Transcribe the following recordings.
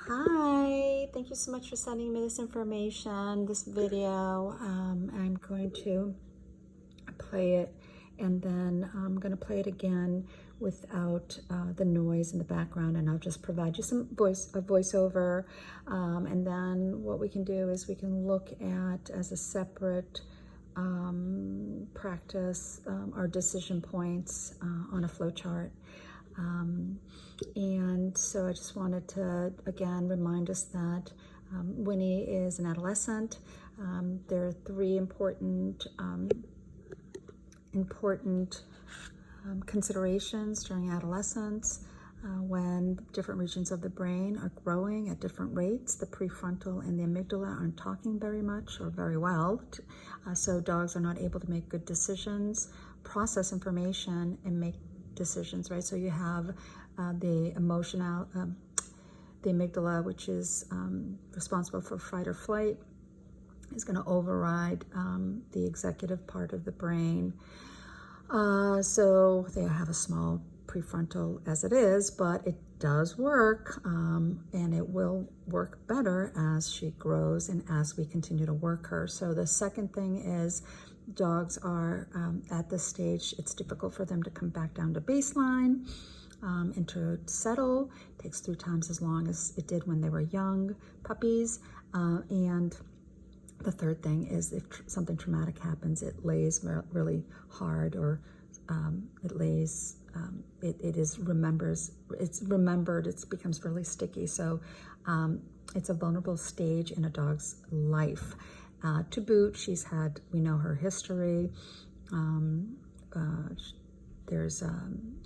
Hi, thank you so much for sending me this information, this video. I'm going to play it, and then I'm going to play it again without the noise in the background, and I'll just provide you some voiceover. And then what we can do is we can look at, as a separate practice, our decision points on a flow chart. And so I just wanted to, again, remind us that Winnie is an adolescent. There are three important considerations during adolescence when different regions of the brain are growing at different rates. The prefrontal and the amygdala aren't talking very much or very well, so dogs are not able to make good decisions, process information, and make decisions, right? So you have the amygdala, which is responsible for fight or flight, is going to override the executive part of the brain. So they have a small prefrontal as it is, but it does work, and it will work better as she grows and as we continue to work her. So the second thing is dogs are at this stage, it's difficult for them to come back down to baseline and to settle. It takes 3 times as long as it did when they were young puppies. And the third thing is if something traumatic happens, it lays really hard, or it lays, it's remembered, it becomes really sticky. So it's a vulnerable stage in a dog's life. To boot, we know her history. There's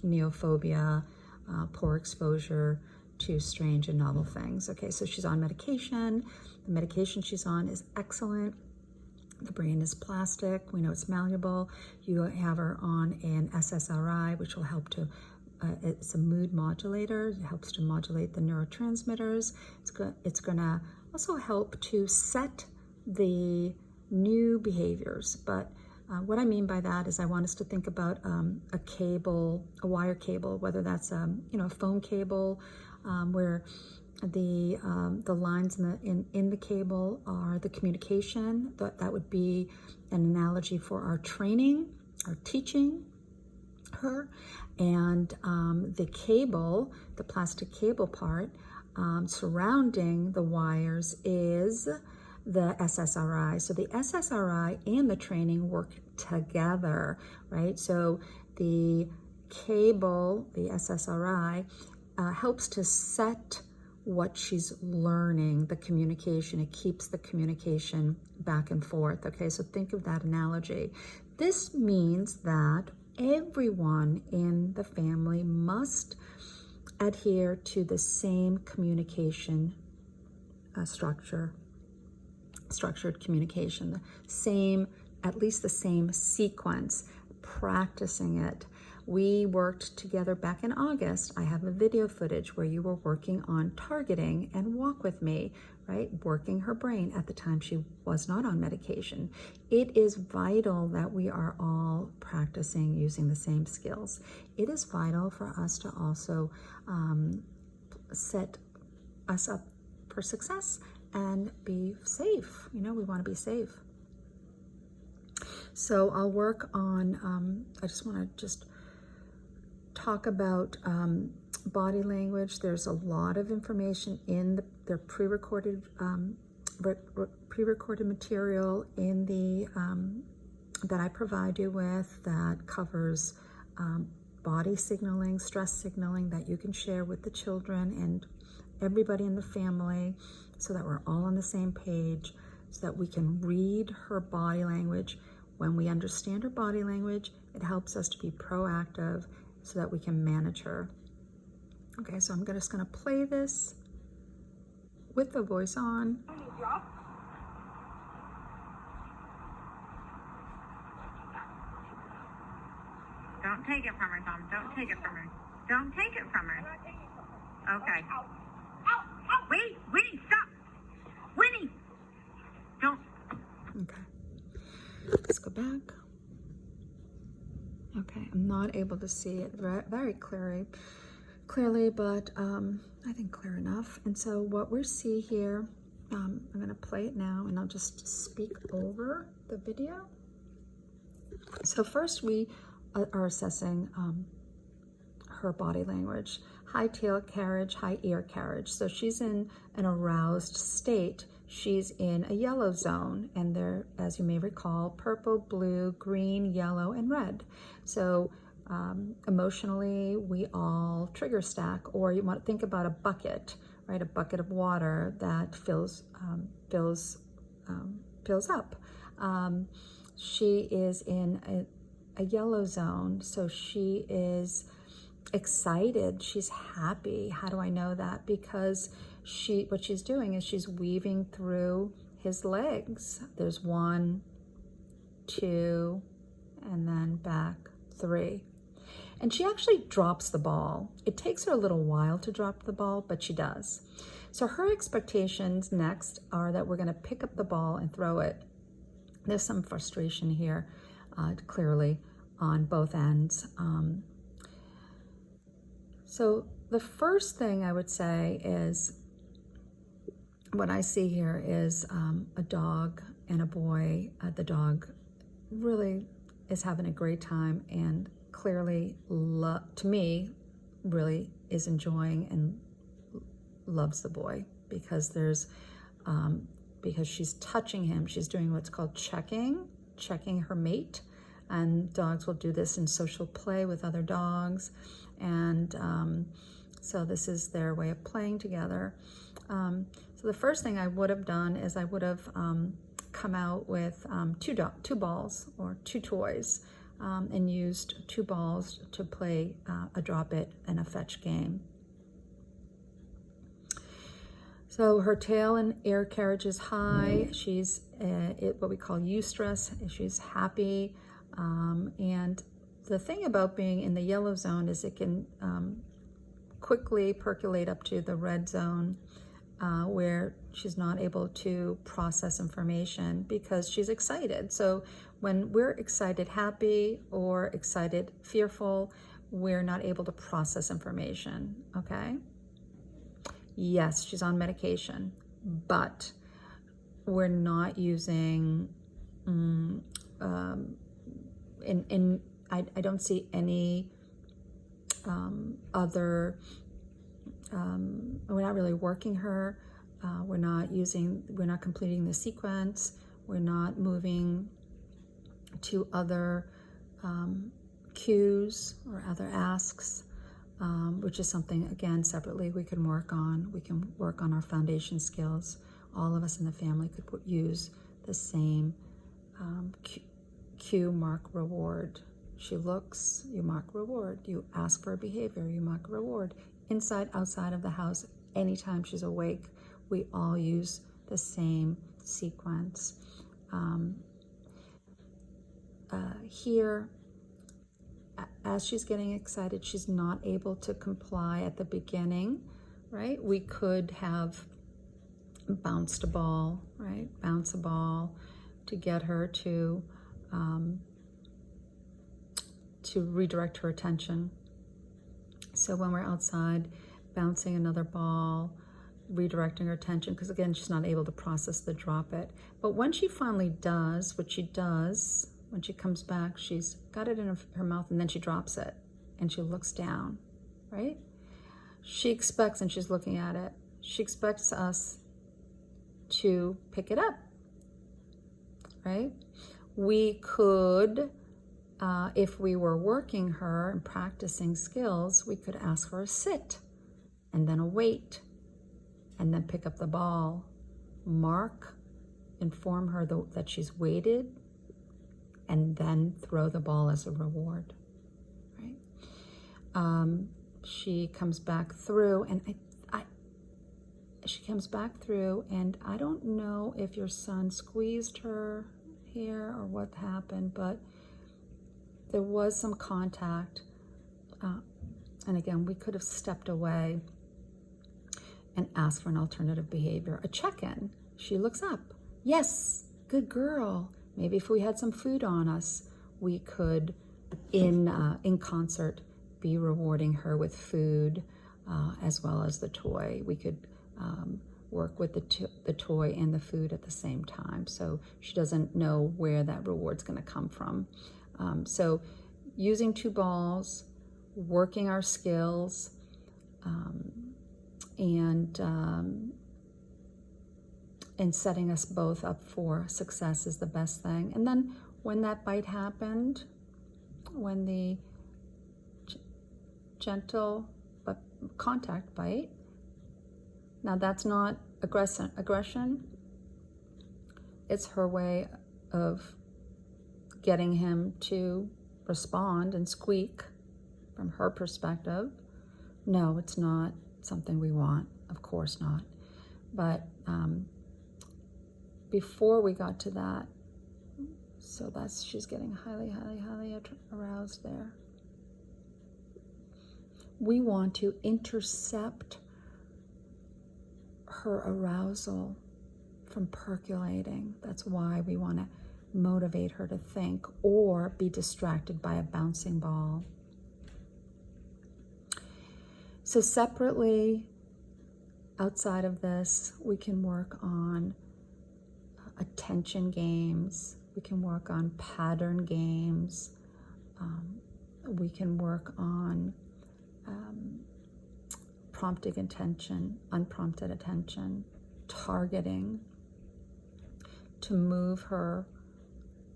neophobia, poor exposure to strange and novel things. Okay, so she's on medication. The medication she's on is excellent. The brain is plastic. We know it's malleable. You have her on an SSRI, which will help to, it's a mood modulator. It helps to modulate the neurotransmitters. It's going to also help to set the new behaviors. But what I mean by that is I want us to think about a cable, a wire cable, whether that's a phone cable, where the lines in the cable are the communication. That would be an analogy for our training, our teaching her, and the cable, the plastic cable part surrounding the wires is the SSRI. So the SSRI and the training work together, right? So the cable, the SSRI, helps to set what she's learning, the communication. It keeps the communication back and forth. Okay, so think of that analogy. This means that everyone in the family must adhere to the same communication structured communication, at least the same sequence, practicing it. We worked together back in August. I have a video footage where you were working on targeting and walk with me, right? Working her brain at the time she was not on medication. It is vital that we are all practicing using the same skills. It is vital for us to also set us up for success and be safe. We want to be safe. So I'll work on, I just want to talk about body language. There's a lot of information in their pre-recorded material in the that I provide you with, that covers body signaling, stress signaling, that you can share with the children and everybody in the family, so that we're all on the same page, so that we can read her body language. When we understand her body language, it helps us to be proactive so that we can manage her. Okay, so I'm just going to play this with the voice on. Don't take it from her, Tom. Don't take it from her. Don't take it from her. Okay. Wait, Winnie, stop. Winnie, don't. Okay, let's go back. Okay, I'm not able to see it very clearly, but I think clear enough. And so what we see here, I'm going to play it now, and I'll just speak over the video. So first we are assessing her body language. High tail carriage, high ear carriage. So she's in an aroused state. She's in a yellow zone, and there, as you may recall, purple, blue, green, yellow, and red. So emotionally, we all trigger stack, or you want to think about a bucket, right? A bucket of water that fills up. She is in a yellow zone, so she is excited, she's happy. How do I know that? Because what she's doing is she's weaving through his legs. There's 1, 2, and then back 3. And she actually drops the ball. It takes her a little while to drop the ball, but she does. So her expectations next are that we're going to pick up the ball and throw it. There's some frustration here, clearly, on both ends. So the first thing I would say is, what I see here is a dog and a boy. The dog really is having a great time, and clearly, to me, really is enjoying and loves the boy, because because she's touching him. She's doing what's called checking her mate, and dogs will do this in social play with other dogs. And so this is their way of playing together. So the first thing I would have done is I would have come out with two balls or 2 toys, and used 2 balls to play a drop it and a fetch game. So her tail and ear carriage is high. She's what we call eustress. She's happy. And the thing about being in the yellow zone is it can quickly percolate up to the red zone, where she's not able to process information because she's excited. So when we're excited happy or excited fearful, we're not able to process information, okay? Yes, she's on medication, but we're not using, I don't see any other, we're not really working her. We're not completing the sequence. We're not moving to other cues or other asks, which is something, again, separately we can work on. We can work on our foundation skills. All of us in the family could use the same cue, mark, reward. She looks, you mark reward. You ask for a behavior, you mark reward. Inside, outside of the house, anytime she's awake, we all use the same sequence. Here, as she's getting excited, she's not able to comply at the beginning, right? We could have bounced a ball, right? Bounce a ball to get her to redirect her attention. So when we're outside, bouncing another ball, redirecting her attention, because again, she's not able to process the drop it. But when she finally does, what she does, when she comes back, she's got it in her mouth, and then she drops it, and she looks down, right? She expects, and she's looking at it, she expects us to pick it up, right? We could, if we were working her and practicing skills, we could ask for a sit, and then a wait, and then pick up the ball, mark, inform her that she's waited, and then throw the ball as a reward, right? She comes back through, and she comes back through, and I don't know if your son squeezed her here or what happened, but there was some contact. And again, we could have stepped away and asked for an alternative behavior, a check-in. She looks up. Yes, good girl. Maybe if we had some food on us, we could, in concert, be rewarding her with food, as well as the toy. We could work with the toy and the food at the same time, so she doesn't know where that reward's going to come from. So using 2 balls, working our skills, and setting us both up for success is the best thing. And then when that bite happened, when the gentle but contact bite, now that's not aggression. It's her way of getting him to respond and squeak from her perspective. No, it's not something we want, of course not. But before we got to that, so she's getting highly aroused there. We want to intercept her arousal from percolating. That's why we want to motivate her to think or be distracted by a bouncing ball. So separately, outside of this, we can work on attention games. We can work on pattern games. We can work on prompting attention, unprompted attention, targeting, to move her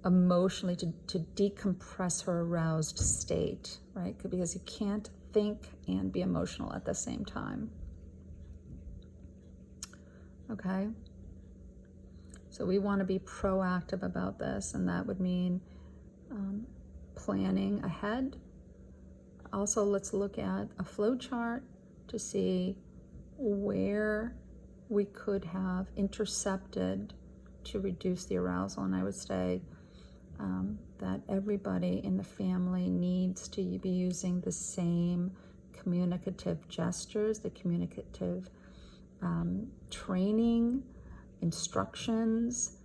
emotionally, to decompress her aroused state, right? Because you can't think and be emotional at the same time. Okay? So we want to be proactive about this, and that would mean planning ahead. Also, let's look at a flow chart to see where we could have intercepted to reduce the arousal. And I would say that everybody in the family needs to be using the same communicative gestures, the communicative training, instructions,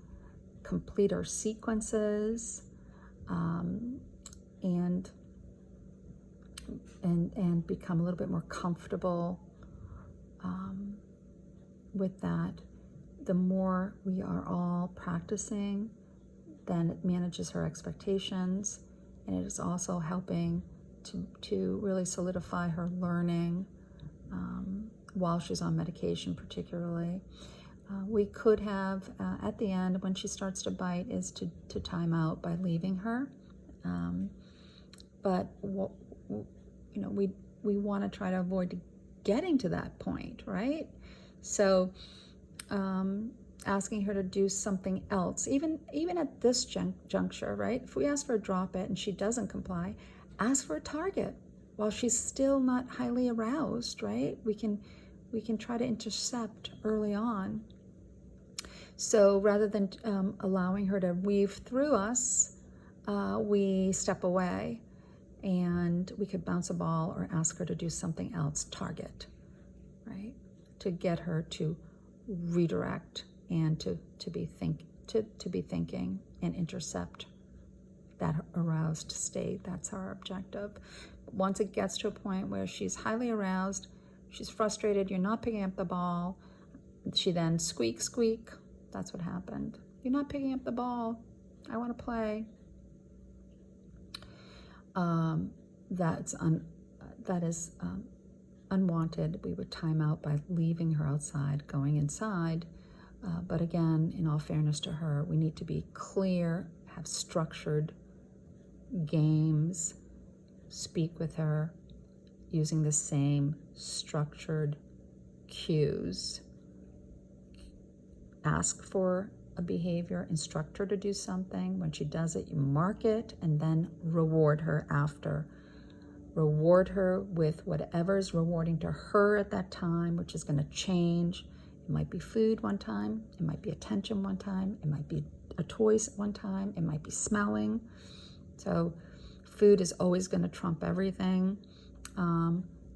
complete our sequences, and become a little bit more comfortable with that. The more we are all practicing, then it manages her expectations, and it is also helping to really solidify her learning while she's on medication, particularly. We could have, at the end, when she starts to bite, is to time out by leaving her. But we want to try to avoid getting to that point, right? So asking her to do something else, even at this juncture, right? If we ask her to drop it and she doesn't comply, ask for a target while she's still not highly aroused, right? We can try to intercept early on. So rather than allowing her to weave through us, we step away, and we could bounce a ball or ask her to do something else, target, right? To get her to redirect and to be thinking and intercept that aroused state. That's our objective. Once it gets to a point where she's highly aroused, she's frustrated, you're not picking up the ball, she then squeak. That's what happened. You're not picking up the ball. I want to play. That is unwanted. We would time out by leaving her outside, going inside. But again, in all fairness to her, we need to be clear, have structured games, speak with her using the same structured cues. Ask for a behavior, instruct her to do something. When she does it, you mark it, and then reward her after. Reward her with whatever is rewarding to her at that time, which is going to change. It might be food one time, it might be attention one time, it might be a toy one time, it might be smelling. So food is always going to trump everything.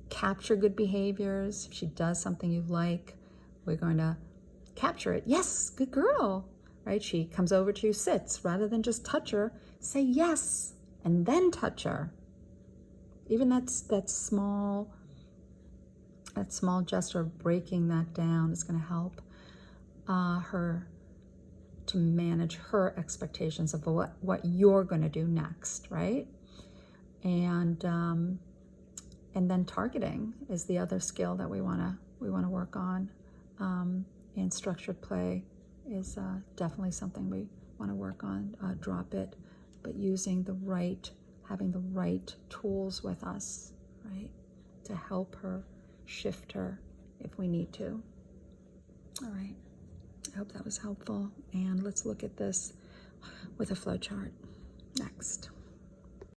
Capture good behaviors. If she does something you like, we're going to capture it. Yes, good girl, right? She comes over to you, sits. Rather than just touch her, say yes, and then touch her. Even that small That small gesture of breaking that down is going to help her to manage her expectations of what you're going to do next, right? And then targeting is the other skill that we want to work on. And structured play is definitely something we want to work on. Drop it, but having the right tools with us, right, to help her, shift her if we need to. All right, I hope that was helpful. And let's look at this with a flow chart next.